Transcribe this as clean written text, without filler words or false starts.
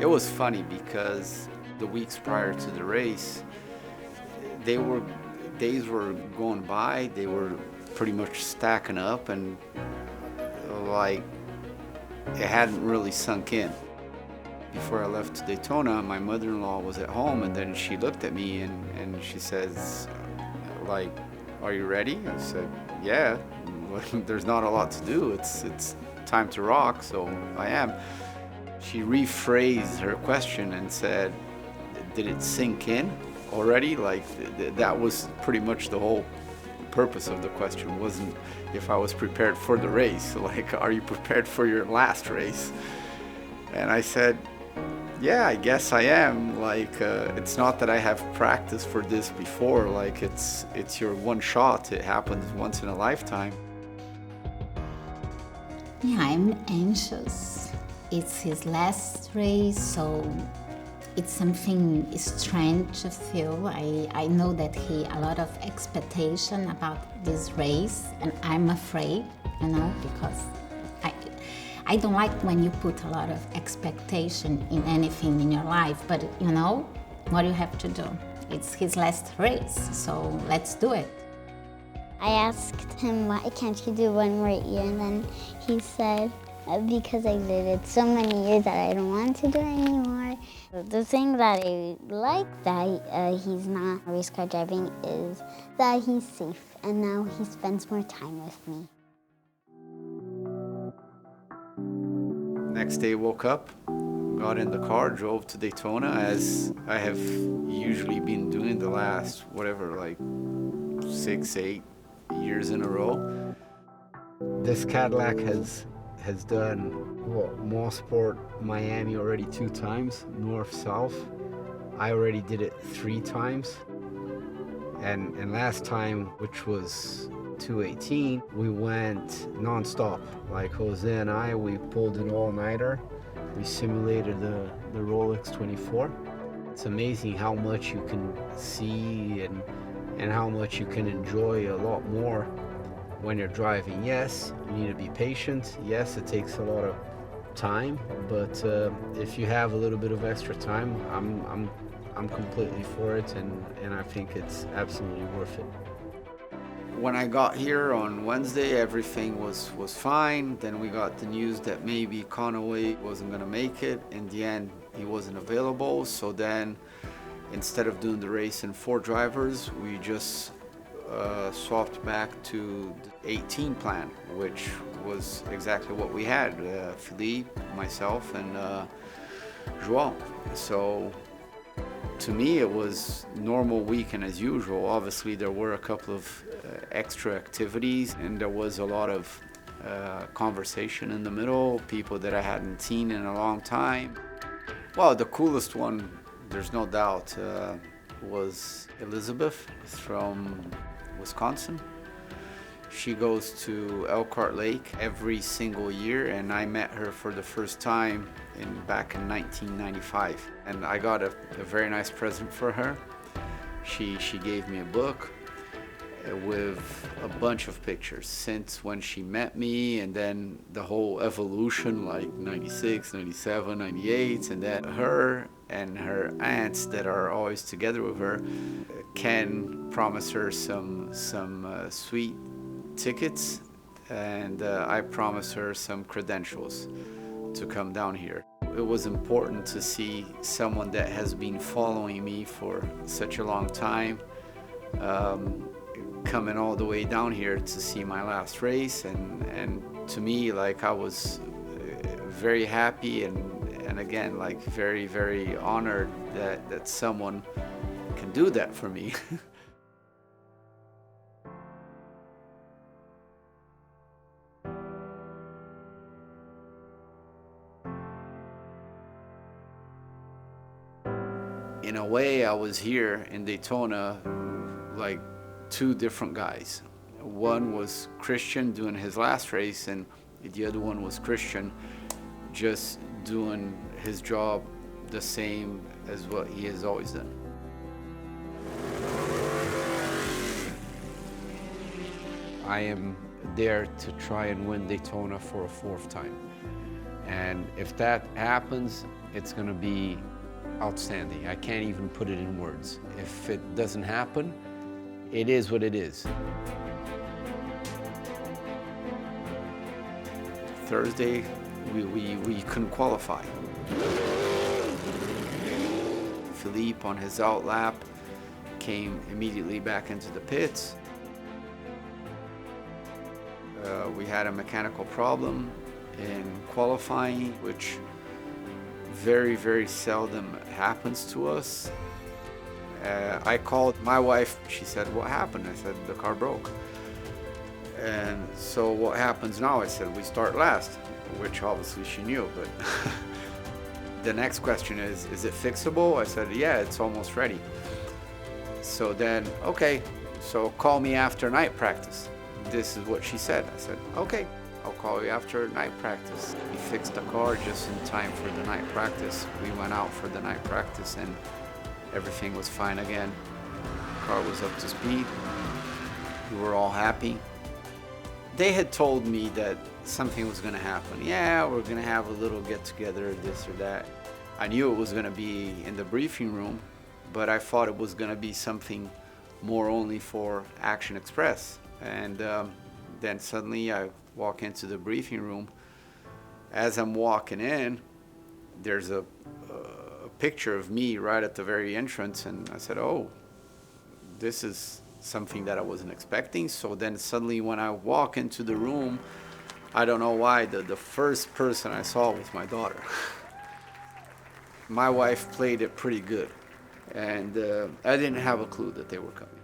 It was funny because the weeks prior to the race, days were going by, they were pretty much stacking up, and like it hadn't really sunk in. Before I left to Daytona, my mother-in-law was at home, and then she looked at me and she says, like, "Are you ready?" I said, "Yeah, there's not a lot to do. It's time to rock, so I am." She rephrased her question and said, "Did it sink in already?" Like that was pretty much the whole purpose of the question. Wasn't if I was prepared for the race. Like, are you prepared for your last race? And I said, yeah, I guess I am. Like, it's not that I have practiced for this before. Like, it's your one shot. It happens once in a lifetime. Yeah, I'm anxious. It's his last race, so it's something strange to feel. I know that a lot of expectation about this race, and I'm afraid, because I don't like when you put a lot of expectation in anything in your life, but what you have to do. It's his last race, so let's do it. I asked him, why can't you do one more year? And then he said, because I did it so many years that I don't want to do it anymore. The thing that I like that he's not race car driving is that he's safe, and now he spends more time with me. Next day, woke up, got in the car, drove to Daytona, as I have usually been doing the last, like 6, 8 years in a row. This Cadillac has done Mosport Miami already 2 times, north-south. I already did it 3 times. And last time, which was 2018, we went non-stop. Like Jose and I, we pulled an all-nighter. We simulated the Rolex 24. It's amazing how much you can see and how much you can enjoy a lot more when you're driving. Yes, you need to be patient. Yes, it takes a lot of time, but if you have a little bit of extra time, I'm completely for it, and I think it's absolutely worth it. When I got here on Wednesday, everything was fine. Then we got the news that maybe Conaway wasn't going to make it. In the end, he wasn't available. So then, instead of doing the race in 4 drivers, we just swapped back to the 18 plan, which was exactly what we had. Philippe, myself, and João. So to me, it was normal weekend as usual. Obviously, there were a couple of extra activities, and there was a lot of conversation in the middle, people that I hadn't seen in a long time. Well, the coolest one, there's no doubt, was Elizabeth from Wisconsin. She goes to Elkhart Lake every single year, and I met her for the first time back in 1995. And I got a very nice present for her. She gave me a book with a bunch of pictures since when she met me, and then the whole evolution, like 96, 97, 98, and then her and her aunts that are always together with her. Ken promised her some sweet tickets, and I promised her some credentials to come down here. It was important to see someone that has been following me for such a long time coming all the way down here to see my last race, and to me, like, I was very happy and again, like, very, very honored that someone can do that for me. In a way, I was here in Daytona like 2 different guys. One was Christian doing his last race, and the other one was Christian just doing his job the same as what he has always done. I am there to try and win Daytona for a 4th time. And if that happens, it's going to be outstanding. I can't even put it in words. If it doesn't happen, it is what it is. Thursday, we couldn't qualify. Philippe, on his out lap, came immediately back into the pits. We had a mechanical problem in qualifying, which very, very seldom happens to us. I called my wife. She said, "What happened?" I said, "The car broke." And so what happens now? I said, "We start last," which obviously she knew, but the next question is it fixable? I said, "Yeah, it's almost ready." So then, okay, so call me after night practice. This is what she said. I said, "Okay, I'll call you after night practice." We fixed the car just in time for the night practice. We went out for the night practice and everything was fine again. The car was up to speed. We were all happy. They had told me that something was going to happen. Yeah, we're going to have a little get together, this or that. I knew it was going to be in the briefing room, but I thought it was going to be something more only for Action Express. And then suddenly I walk into the briefing room. As I'm walking in, there's a picture of me right at the very entrance, and I said, "Oh, this is something that I wasn't expecting." So then suddenly when I walk into the room, I don't know why, the first person I saw was my daughter. My wife played it pretty good, and I didn't have a clue that they were coming.